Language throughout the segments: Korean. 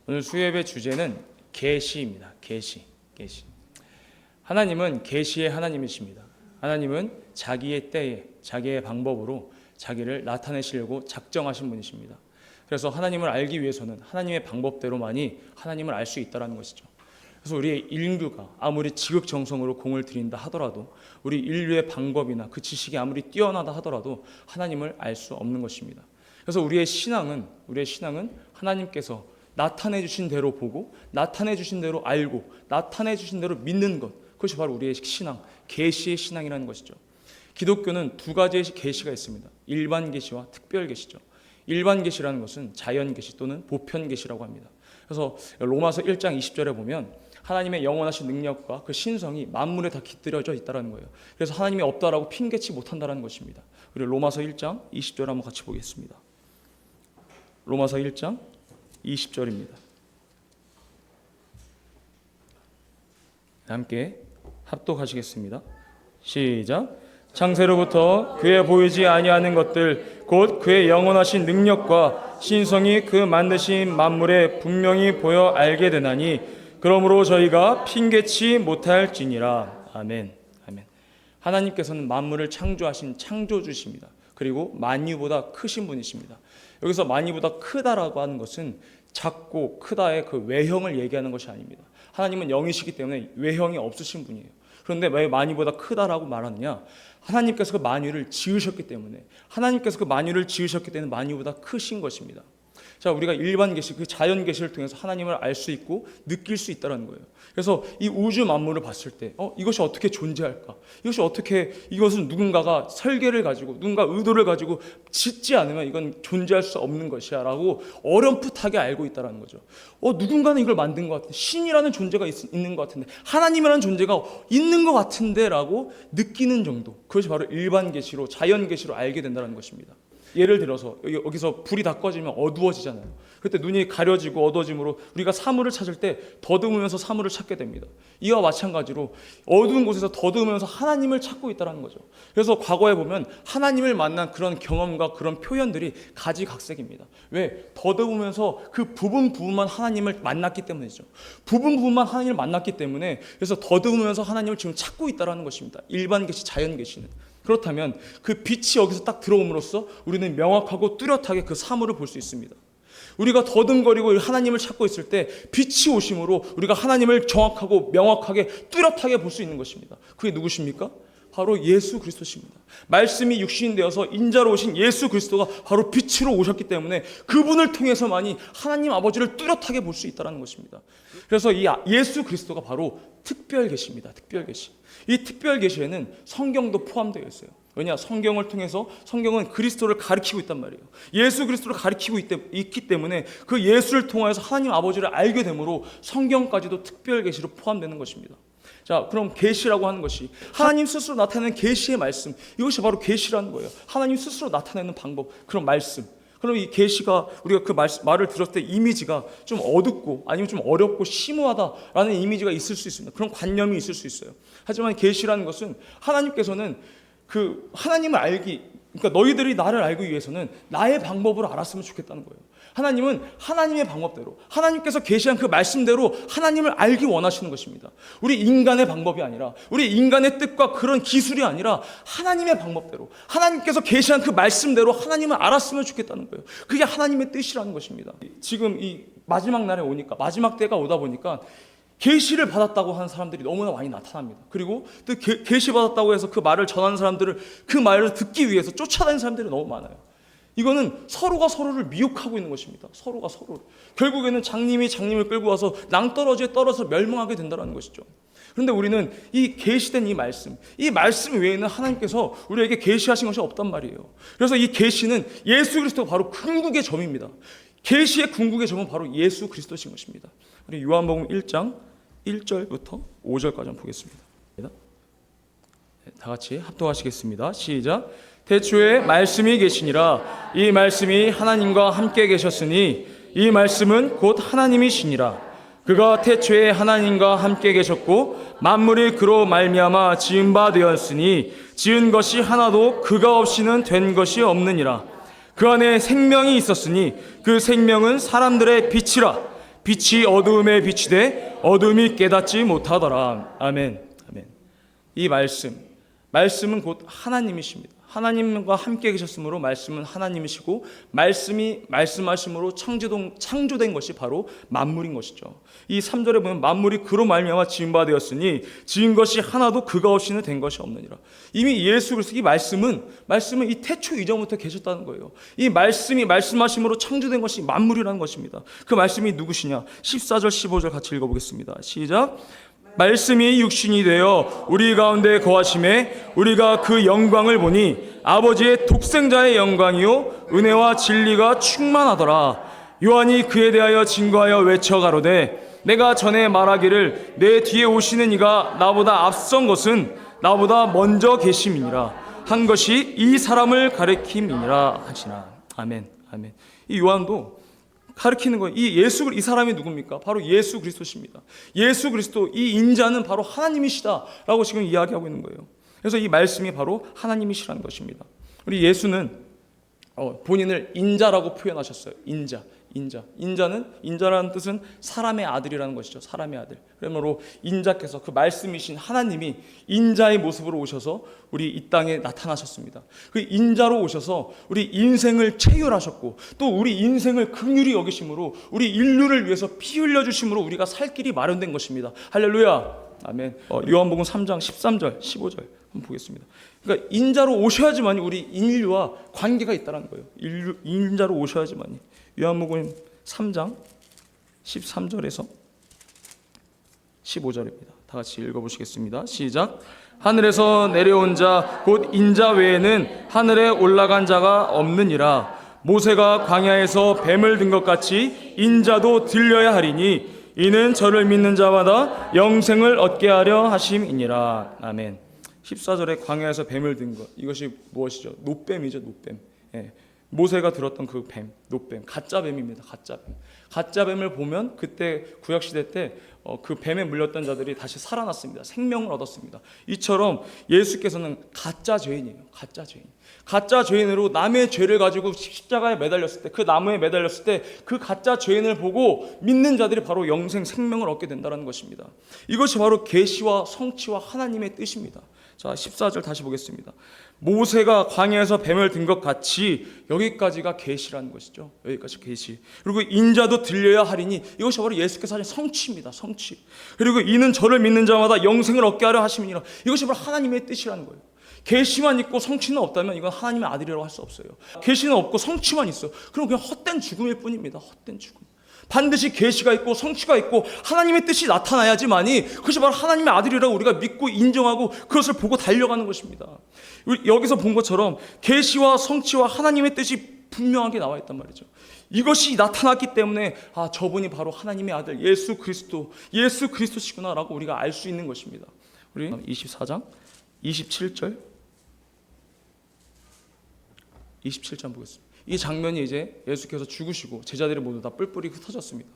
오늘 수요예배 주제는 계시입니다. 계시. 하나님은 계시의 하나님이십니다. 하나님은 자기의 때에 자기의 방법으로 자기를 나타내시려고 작정하신 분이십니다. 그래서 하나님을 알기 위해서는 하나님의 방법대로만이 하나님을 알 수 있다는 것이죠. 그래서 우리의 인류가 아무리 지극정성으로 공을 들인다 하더라도, 우리 인류의 방법이나 그 지식이 아무리 뛰어나다 하더라도 하나님을 알 수 없는 것입니다. 그래서 우리의 신앙은 하나님께서 나타내 주신 대로 보고, 나타내 주신 대로 알고, 나타내 주신 대로 믿는 것, 그것이 바로 우리의 신앙, 계시의 신앙이라는 것이죠. 기독교는 두 가지의 계시가 있습니다. 일반 계시와 특별 계시죠. 일반 계시라는 것은 자연 계시 또는 보편 계시라고 합니다. 그래서 로마서 1장 20절에 보면 하나님의 영원하신 능력과 그 신성이 만물에 다 깃들여져 있다는 거예요. 그래서 하나님이 없다라고 핑계치 못한다는 것입니다. 그리고 로마서 1장 20절 한번 같이 보겠습니다. 로마서 1장 20절입니다. 함께 합독하시겠습니다. 시작. 창세로부터 그의 보이지 아니하는 것들 곧 그의 영원하신 능력과 신성이 그 만드신 만물에 분명히 보여 알게 되나니 그러므로 저희가 핑계치 못할지니라. 아멘. 하나님께서는 만물을 창조하신 창조주십니다. 그리고 만유보다 크신 분이십니다. 여기서 만유보다 크다라고 하는 것은 작고 크다의 그 외형을 얘기하는 것이 아닙니다. 하나님은 영이시기 때문에 외형이 없으신 분이에요. 그런데 왜 만유보다 크다라고 말하느냐? 하나님께서 그 만유를 지으셨기 때문에, 만유보다 크신 것입니다. 자, 우리가 일반 계시, 그 자연 계시를 통해서 하나님을 알 수 있고 느낄 수 있다는 거예요. 그래서 이 우주 만물을 봤을 때 이것이 어떻게 존재할까? 이것은 누군가가 설계를 가지고, 누군가 의도를 가지고 짓지 않으면 이건 존재할 수 없는 것이야 라고 어렴풋하게 알고 있다는 거죠. 누군가는 이걸 만든 것 같은데, 신이라는 존재가 있는 것 같은데, 하나님이라는 존재가 있는 것 같은데 라고 느끼는 정도, 그것이 바로 일반 계시로, 자연 계시로 알게 된다는 것입니다. 예를 들어서 여기서 불이 다 꺼지면 어두워지잖아요. 그때 눈이 가려지고 어두워짐으로 우리가 사물을 찾을 때 더듬으면서 사물을 찾게 됩니다. 이와 마찬가지로 어두운 곳에서 더듬으면서 하나님을 찾고 있다는 거죠. 그래서 과거에 보면 하나님을 만난 그런 경험과 그런 표현들이 가지각색입니다. 왜? 더듬으면서 그 부분만 하나님을 만났기 때문이죠. 부분만 하나님을 만났기 때문에, 그래서 더듬으면서 하나님을 지금 찾고 있다는 것입니다. 일반 계시, 자연 계시는. 그렇다면 그 빛이 여기서 딱 들어옴으로써 우리는 명확하고 뚜렷하게 그 사물을 볼 수 있습니다. 우리가 더듬거리고 하나님을 찾고 있을 때 빛이 오심으로 우리가 하나님을 정확하고 명확하게 뚜렷하게 볼 수 있는 것입니다. 그게 누구십니까? 바로 예수 그리스도십니다. 말씀이 육신이 되어서 인자로 오신 예수 그리스도가 바로 빛으로 오셨기 때문에 그분을 통해서만이 하나님 아버지를 뚜렷하게 볼 수 있다는 것입니다. 그래서 이 예수 그리스도가 바로 특별 계시입니다. 특별 계시. 이 특별 계시에는 성경도 포함되어 있어요. 왜냐? 성경을 통해서, 성경은 그리스도를 가리키고 있단 말이에요. 예수 그리스도를 가리키고 있기 때문에 그 예수를 통하여서 하나님 아버지를 알게 되므로 성경까지도 특별 계시로 포함되는 것입니다. 자, 그럼 계시라고 하는 것이 하나님 스스로 나타내는 계시의 말씀, 이것이 바로 계시라는 거예요. 하나님 스스로 나타내는 방법, 그런 말씀. 그럼 이 계시가, 우리가 그 말을 들었을 때 이미지가 좀 어둡고 아니면 좀 어렵고 심오하다라는 이미지가 있을 수 있습니다. 그런 관념이 있을 수 있어요. 하지만 계시라는 것은 하나님께서는 그 하나님을 그러니까 너희들이 나를 알기 위해서는 나의 방법으로 알았으면 좋겠다는 거예요. 하나님은 하나님의 방법대로, 하나님께서 계시한 그 말씀대로 하나님을 알기 원하시는 것입니다. 우리 인간의 방법이 아니라, 우리 인간의 뜻과 그런 기술이 아니라 하나님의 방법대로, 하나님께서 계시한 그 말씀대로 하나님을 알았으면 좋겠다는 거예요. 그게 하나님의 뜻이라는 것입니다. 지금 이 마지막 날에 오니까, 마지막 때가 오다 보니까 계시를 받았다고 하는 사람들이 너무나 많이 나타납니다. 그리고 또 계시 받았다고 해서 그 말을 전하는 사람들을, 그 말을 듣기 위해서 쫓아다니는 사람들이 너무 많아요. 이거는 서로가 서로를 미혹하고 있는 것입니다. 서로가 서로를. 결국에는 장님이 장님을 끌고 와서 낭떠러지에 떨어져 멸망하게 된다는 것이죠. 그런데 우리는 이 계시된 이 말씀 외에는 하나님께서 우리에게 계시하신 것이 없단 말이에요. 그래서 이 계시는 예수 그리스도가 바로 궁극의 점입니다. 계시의 궁극의 점은 바로 예수 그리스도신 것입니다. 우리 요한복음 1장 1절부터 5절까지 한번 보겠습니다. 다 같이 합독하시겠습니다. 시작. 태초에 말씀이 계시니라. 이 말씀이 하나님과 함께 계셨으니 이 말씀은 곧 하나님이시니라. 그가 태초에 하나님과 함께 계셨고 만물이 그로 말미암아 지은 바 되었으니 지은 것이 하나도 그가 없이는 된 것이 없느니라. 그 안에 생명이 있었으니 그 생명은 사람들의 빛이라. 빛이 어두움에 비치되 어둠이 깨닫지 못하더라. 아멘. 아멘. 이 말씀은 곧 하나님이십니다. 하나님과 함께 계셨으므로 말씀은 하나님이시고 말씀이 말씀하심으로 창조된 것이 바로 만물인 것이죠. 이 3절에 보면 만물이 그로 말미암아 지은 바 되었으니 지은 것이 하나도 그가 없이는 된 것이 없느니라. 이미 예수 그리스도 이 말씀은 이 태초 이전부터 계셨다는 거예요. 이 말씀이 말씀하심으로 창조된 것이 만물이라는 것입니다. 그 말씀이 누구시냐? 14절 15절 같이 읽어보겠습니다. 시작. 말씀이 육신이 되어 우리 가운데 거하심에 우리가 그 영광을 보니 아버지의 독생자의 영광이요 은혜와 진리가 충만하더라. 요한이 그에 대하여 증거하여 외쳐 가로되 내가 전에 말하기를 내 뒤에 오시는 이가 나보다 앞선 것은 나보다 먼저 계심이니라 한 것이 이 사람을 가리킴이니라 하시나. 아멘. 아멘. 이 요한도 가르치는 거예요. 이 사람이 누굽니까? 바로 예수 그리스도십니다. 예수 그리스도, 이 인자는 바로 하나님이시다라고 지금 이야기하고 있는 거예요. 그래서 이 말씀이 바로 하나님이시라는 것입니다. 우리 예수는 본인을 인자라고 표현하셨어요. 인자라는 뜻은 사람의 아들이라는 것이죠. 사람의 아들. 그러므로 인자께서 그 말씀이신 하나님이 인자의 모습으로 오셔서 우리 이 땅에 나타나셨습니다. 그 인자로 오셔서 우리 인생을 체휼하셨고 또 우리 인생을 긍휼히 여기심으로 우리 인류를 위해서 피 흘려주심으로 우리가 살 길이 마련된 것입니다. 할렐루야. 아멘. 요한복음 3장 13절 15절 한번 보겠습니다. 그러니까 인자로 오셔야지만 우리 인류와 관계가 있다는 거예요. 인자로 오셔야지만. 요한복음 3장 13절에서 15절입니다. 다 같이 읽어보시겠습니다. 시작. 하늘에서 내려온 자 곧 인자 외에는 하늘에 올라간 자가 없느니라. 모세가 광야에서 뱀을 든 것 같이 인자도 들려야 하리니 이는 저를 믿는 자마다 영생을 얻게 하려 하심이니라. 아멘. 14절에 광야에서 뱀을 든 것, 이것이 무엇이죠? 노뱀이죠. 노뱀. 예. 모세가 들었던 그 뱀, 노뱀, 가짜 뱀입니다. 가짜 뱀을 보면 그때 구약시대 때 그 뱀에 물렸던 자들이 다시 살아났습니다. 생명을 얻었습니다. 이처럼 예수께서는 가짜 죄인이에요. 가짜 죄인으로 남의 죄를 가지고 십자가에 매달렸을 때, 그 나무에 매달렸을 때 그 가짜 죄인을 보고 믿는 자들이 바로 영생 생명을 얻게 된다는 것입니다. 이것이 바로 계시와 성취와 하나님의 뜻입니다. 자, 14절 다시 보겠습니다. 모세가 광야에서 뱀을 든 것 같이, 여기까지가 계시라는 것이죠. 여기까지 계시. 그리고 인자도 들려야 하리니, 이것이 바로 예수께서 하신 성취입니다. 성취. 그리고 이는 저를 믿는 자마다 영생을 얻게 하려 하심이니라. 이것이 바로 하나님의 뜻이라는 거예요. 계시만 있고 성취는 없다면 이건 하나님의 아들이라고 할 수 없어요. 계시는 없고 성취만 있어. 그럼 그냥 헛된 죽음일 뿐입니다. 헛된 죽음. 반드시 계시가 있고 성취가 있고 하나님의 뜻이 나타나야지만이 그것이 바로 하나님의 아들이라고 우리가 믿고 인정하고 그것을 보고 달려가는 것입니다. 여기서 본 것처럼 계시와 성취와 하나님의 뜻이 분명하게 나와 있단 말이죠. 이것이 나타났기 때문에 저분이 바로 하나님의 아들 예수 그리스도시구나라고 우리가 알 수 있는 것입니다. 우리 24장 27절 보겠습니다. 이 장면이 이제 예수께서 죽으시고 제자들이 모두 다 뿔뿔이 흩어졌습니다.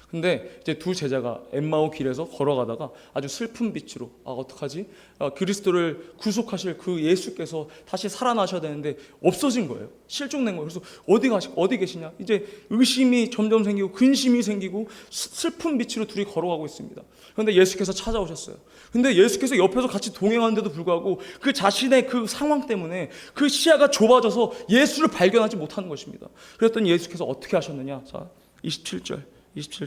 근데 이제 두 제자가 엠마오 길에서 걸어가다가 아주 슬픈 빛으로 어떡하지? 그리스도를 구속하실 그 예수께서 다시 살아나셔야 되는데 없어진 거예요. 실종된 거예요. 그래서 어디 계시냐? 이제 의심이 점점 생기고 근심이 생기고 슬픈 빛으로 둘이 걸어가고 있습니다. 그런데 예수께서 찾아오셨어요. 근데 예수께서 옆에서 같이 동행하는데도 불구하고 그 자신의 그 상황 때문에 그 시야가 좁아져서 예수를 발견하지 못하는 것입니다. 그랬더니 예수께서 어떻게 하셨느냐? 자, 27절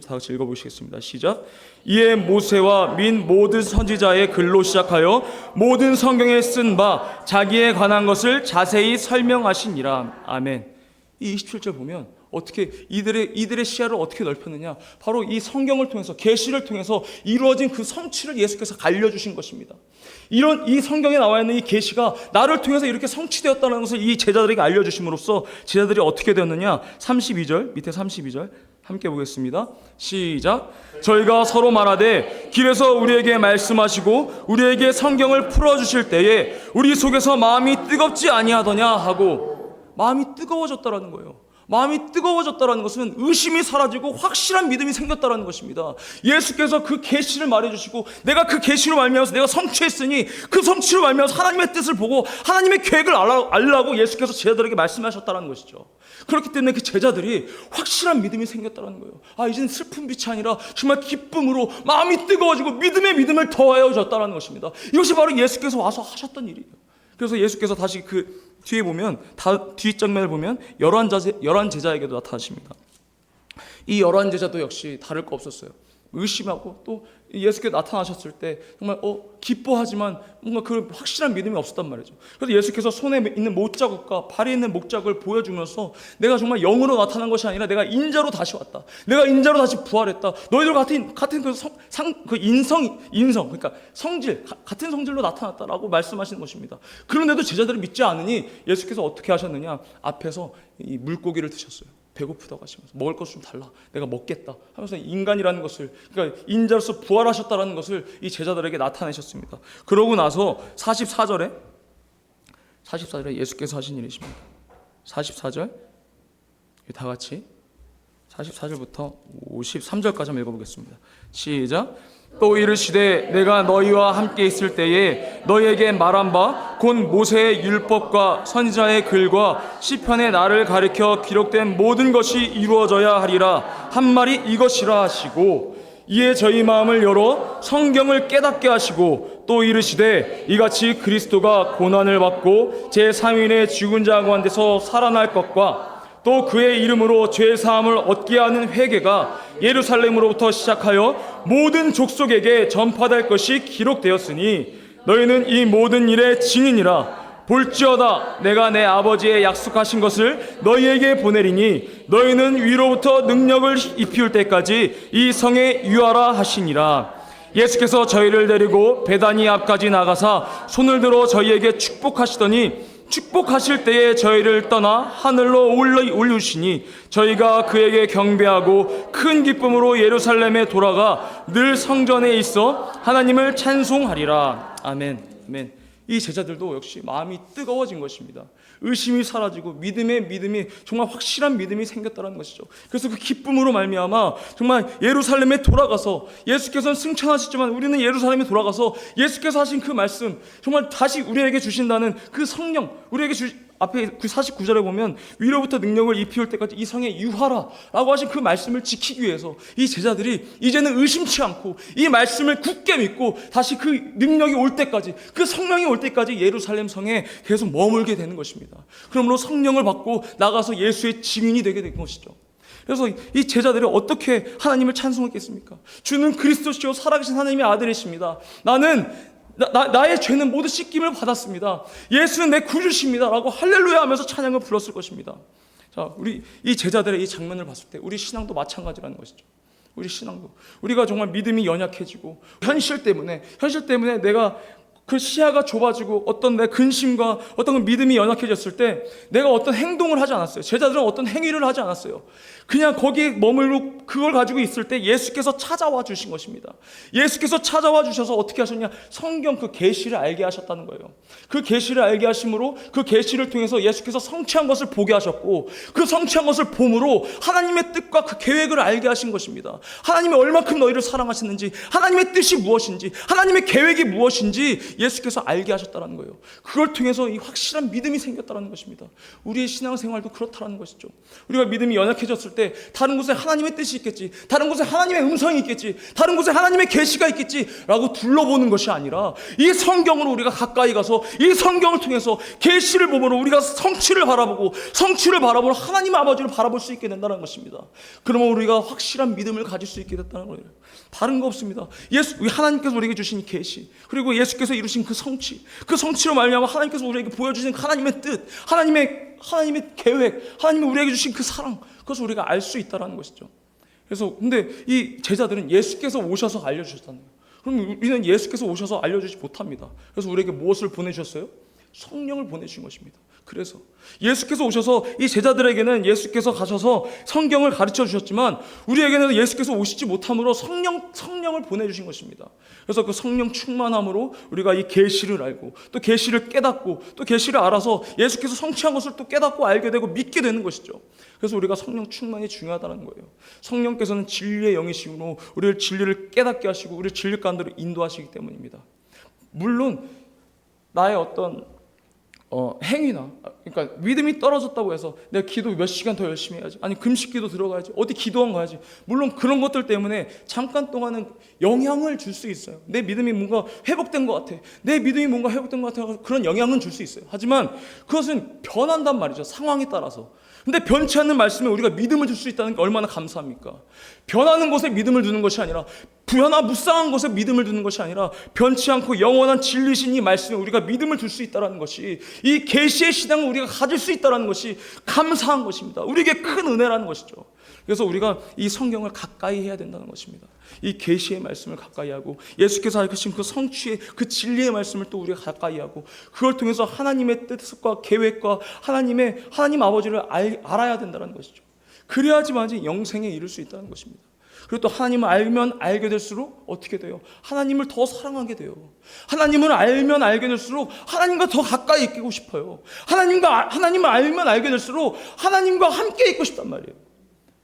다 같이 읽어보시겠습니다. 시작. 이에 모세와 및 모든 선지자의 글로 시작하여 모든 성경에 쓴 바 자기에 관한 것을 자세히 설명하시니라. 아멘. 이 27절 보면 어떻게 이들의 시야를 어떻게 넓혔느냐? 바로 이 성경을 통해서 계시를 통해서 이루어진 그 성취를 예수께서 알려주신 것입니다. 이 성경에 나와 있는 이 계시가 나를 통해서 이렇게 성취되었다는 것을 이 제자들에게 알려주심으로써 제자들이 어떻게 되었느냐? 32절 밑에 32절 함께 보겠습니다. 시작. 저희가 서로 말하되 길에서 우리에게 말씀하시고 우리에게 성경을 풀어주실 때에 우리 속에서 마음이 뜨겁지 아니하더냐 하고 마음이 뜨거워졌다라는 거예요. 마음이 뜨거워졌다는 것은 의심이 사라지고 확실한 믿음이 생겼다는 것입니다. 예수께서 그 계시를 말해주시고 내가 그 계시로 말미암아서 내가 성취했으니 그 성취로 말미암아서 하나님의 뜻을 보고 하나님의 계획을 알라고 예수께서 제자들에게 말씀하셨다는 것이죠. 그렇기 때문에 그 제자들이 확실한 믿음이 생겼다는 거예요. 이제는 슬픈 빛이 아니라 정말 기쁨으로 마음이 뜨거워지고 믿음을 더하여 졌다는 것입니다. 이것이 바로 예수께서 와서 하셨던 일이에요. 그래서 예수께서 다시 그 뒤에 보면 뒷장면을 보면 열한 제자에게도 나타나십니다. 이 열한 제자도 역시 다를 거 없었어요. 의심하고 또 예수께서 나타나셨을 때 정말 기뻐하지만 뭔가 그 확실한 믿음이 없었단 말이죠. 그래서 예수께서 손에 있는 못자국과 발에 있는 목자국을 보여주면서 내가 정말 영으로 나타난 것이 아니라 내가 인자로 다시 왔다. 내가 인자로 다시 부활했다. 너희들 같은 그 인성 그러니까 성질 같은 성질로 나타났다라고 말씀하시는 것입니다. 그런데도 제자들을 믿지 않으니 예수께서 어떻게 하셨느냐? 앞에서 이 물고기를 드셨어요. 배고프다고 하시면서 먹을 것 좀 달라, 내가 먹겠다 하면서 인간이라는 것을, 그러니까 인자로서 부활하셨다는 것을 이 제자들에게 나타내셨습니다. 그러고 나서 44절에 예수께서 하신 일이십니다. 44절 다 같이 44절부터 53절까지 한번 읽어보겠습니다. 시작. 또 이르시되 내가 너희와 함께 있을 때에 너희에게 말한 바 곧 모세의 율법과 선지자의 글과 시편의 나를 가리켜 기록된 모든 것이 이루어져야 하리라 한 말이 이것이라 하시고, 이에 저희 마음을 열어 성경을 깨닫게 하시고, 또 이르시되 이같이 그리스도가 고난을 받고 제3일에 죽은 자 가운데서 살아날 것과 또 그의 이름으로 죄사함을 얻게 하는 회개가 예루살렘으로부터 시작하여 모든 족속에게 전파될 것이 기록되었으니 너희는 이 모든 일의 증인이라. 볼지어다 내가 내 아버지의 약속하신 것을 너희에게 보내리니 너희는 위로부터 능력을 입힐 때까지 이 성에 유하라 하시니라. 예수께서 저희를 데리고 베다니 앞까지 나가사 손을 들어 저희에게 축복하시더니 축복하실 때에 저희를 떠나 하늘로 올리시니 저희가 그에게 경배하고 큰 기쁨으로 예루살렘에 돌아가 늘 성전에 있어 하나님을 찬송하리라. 아멘. 아멘. 이 제자들도 역시 마음이 뜨거워진 것입니다. 의심이 사라지고 믿음이 정말 확실한 믿음이 생겼다는 것이죠. 그래서 그 기쁨으로 말미암아 정말 예루살렘에 돌아가서, 예수께서는 승천하셨지만 우리는 예루살렘에 돌아가서 예수께서 하신 그 말씀, 정말 다시 우리에게 주신다는 그 성령, 우리에게 앞에 49절에 보면 위로부터 능력을 입히올 때까지 이 성에 유하라 라고 하신 그 말씀을 지키기 위해서 이 제자들이 이제는 의심치 않고 이 말씀을 굳게 믿고 다시 그 능력이 올 때까지, 그 성령이 올 때까지 예루살렘 성에 계속 머물게 되는 것입니다. 그러므로 성령을 받고 나가서 예수의 증인이 되게 된 것이죠. 그래서 이 제자들이 어떻게 하나님을 찬송했겠습니까? 주는 그리스도시요 살아계신 하나님의 아들이십니다. 나의 죄는 모두 씻김을 받았습니다. 예수는 내 구주십니다 라고 할렐루야 하면서 찬양을 불렀을 것입니다. 자, 우리 이 제자들의 이 장면을 봤을 때 우리 신앙도 마찬가지라는 것이죠. 우리 신앙도 우리가 정말 믿음이 연약해지고 현실 때문에 내가 그 시야가 좁아지고 어떤 내 근심과 어떤 믿음이 연약해졌을 때 내가 어떤 행동을 하지 않았어요. 제자들은 어떤 행위를 하지 않았어요. 그냥 거기에 머물고 그걸 가지고 있을 때 예수께서 찾아와 주신 것입니다. 예수께서 찾아와 주셔서 어떻게 하셨냐? 성경 그 계시를 알게 하셨다는 거예요. 그 계시를 알게 하심으로 그 계시를 통해서 예수께서 성취한 것을 보게 하셨고, 그 성취한 것을 봄으로 하나님의 뜻과 그 계획을 알게 하신 것입니다. 하나님이 얼마큼 너희를 사랑하시는지, 하나님의 뜻이 무엇인지, 하나님의 계획이 무엇인지 예수께서 알게 하셨다는 거예요. 그걸 통해서 이 확실한 믿음이 생겼다는 것입니다. 우리의 신앙생활도 그렇다는 것이죠. 우리가 믿음이 연약해졌을 때 다른 곳에 하나님의 뜻이 있겠지, 다른 곳에 하나님의 음성이 있겠지, 다른 곳에 하나님의 계시가 있겠지 라고 둘러보는 것이 아니라 이 성경으로 우리가 가까이 가서 이 성경을 통해서 계시를 보므로 우리가 성취를 바라보고 하나님 아버지를 바라볼 수 있게 된다는 것입니다. 그러면 우리가 확실한 믿음을 가질 수 있게 됐다는 거예요. 다른 거 없습니다. 하나님께서 우리에게 주신 계시, 그리고 예수께서 이루신 그 성취로 말미암아 하나님께서 우리에게 보여주신 하나님의 뜻, 하나님의 계획, 하나님이 우리에게 주신 그 사랑, 그것을 우리가 알 수 있다는 것이죠. 그래서 근데 이 제자들은 예수께서 오셔서 알려주셨다는 거예요. 그럼 우리는 예수께서 오셔서 알려주지 못합니다. 그래서 우리에게 무엇을 보내주셨어요? 성령을 보내주신 것입니다. 그래서 예수께서 오셔서 이 제자들에게는 예수께서 가셔서 성경을 가르쳐 주셨지만 우리에게는 예수께서 오시지 못함으로 성령을 성령을 보내주신 것입니다. 그래서 그 성령 충만함으로 우리가 이 계시를 알고 또 계시를 깨닫고 또 계시를 알아서 예수께서 성취한 것을 또 깨닫고 알게 되고 믿게 되는 것이죠. 그래서 우리가 성령 충만이 중요하다는 거예요. 성령께서는 진리의 영이시므로 우리를 진리를 깨닫게 하시고 우리를 진리 가운데로 인도하시기 때문입니다. 물론 나의 어떤 행위나, 그러니까 믿음이 떨어졌다고 해서 내가 기도 몇 시간 더 열심히 해야지, 아니 금식기도 들어가야지, 어디 기도원 가야지, 물론 그런 것들 때문에 잠깐 동안은 영향을 줄 수 있어요. 내 믿음이 뭔가 회복된 것 같아, 내 믿음이 뭔가 회복된 것 같아, 그런 영향은 줄 수 있어요. 하지만 그것은 변한단 말이죠, 상황에 따라서. 근데 변치 않는 말씀에 우리가 믿음을 줄 수 있다는 게 얼마나 감사합니까? 변하는 것에 믿음을 두는 것이 아니라, 무쌍한 것에 믿음을 두는 것이 아니라 변치 않고 영원한 진리신 이 말씀에 우리가 믿음을 둘 수 있다는 것이, 이 계시의 신앙을 우리가 가질 수 있다는 것이 감사한 것입니다. 우리에게 큰 은혜라는 것이죠. 그래서 우리가 이 성경을 가까이 해야 된다는 것입니다. 이 계시의 말씀을 가까이 하고 예수께서 알려주신 그 성취의 그 진리의 말씀을 또 우리가 가까이 하고, 그걸 통해서 하나님의 뜻과 계획과 하나님 아버지를 알아야 된다는 것이죠. 그래야지만 영생에 이를 수 있다는 것입니다. 그리고 또 하나님을 알면 알게 될수록 어떻게 돼요? 하나님을 더 사랑하게 돼요. 하나님을 알면 알게 될수록 하나님과 더 가까이 있고 싶어요. 하나님을 알면 알게 될수록 하나님과 함께 있고 싶단 말이에요.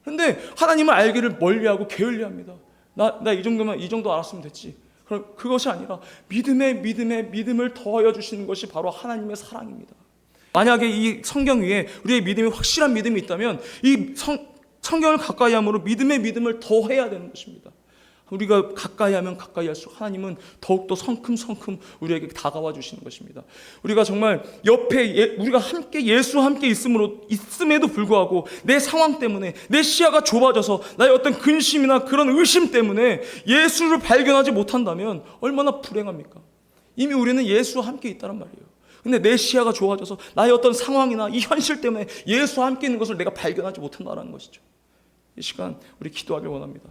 그런데 하나님을 알기를 멀리하고 게을리합니다. 나 이 정도 알았으면 됐지. 그럼 그것이 아니라 믿음을 더하여 주시는 것이 바로 하나님의 사랑입니다. 만약에 이 성경 위에 우리의 믿음이 확실한 믿음이 있다면 이 성경을 가까이 함으로 믿음을 더해야 되는 것입니다. 우리가 가까이 하면 가까이 할수록 하나님은 더욱더 성큼성큼 우리에게 다가와 주시는 것입니다. 우리가 정말 옆에 우리가 예수와 함께 있음에도 불구하고 내 상황 때문에 내 시야가 좁아져서 나의 어떤 근심이나 그런 의심 때문에 예수를 발견하지 못한다면 얼마나 불행합니까? 이미 우리는 예수와 함께 있다는 말이에요. 근데 내 시야가 좁아져서 나의 어떤 상황이나 이 현실 때문에 예수와 함께 있는 것을 내가 발견하지 못한다는 것이죠. 이 시간 우리 기도하길 원합니다.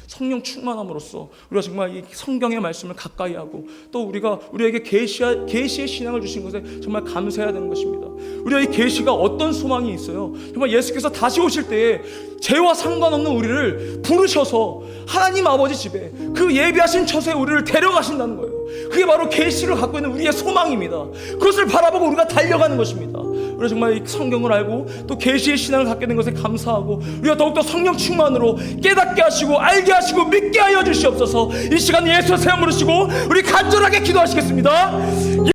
성령 충만함으로써 우리가 정말 이 성경의 말씀을 가까이 하고 또 우리에게 계시의 신앙을 주신 것에 정말 감사해야 되는 것입니다. 우리가 이 계시가 어떤 소망이 있어요? 정말 예수께서 다시 오실 때에 죄와 상관없는 우리를 부르셔서 하나님 아버지 집에 그 예비하신 처소에 우리를 데려가신다는 거예요. 그게 바로 계시를 갖고 있는 우리의 소망입니다. 그것을 바라보고 우리가 달려가는 것입니다. 우리가 정말 이 성경을 알고 또 계시의 신앙을 갖게 된 것에 감사하고 우리가 더욱더 성령 충만으로 깨닫게 하시고 알게 하시고 믿게 하여 주시옵소서. 이 시간 예수의 세움 부르시고 우리 간절하게 기도하시겠습니다.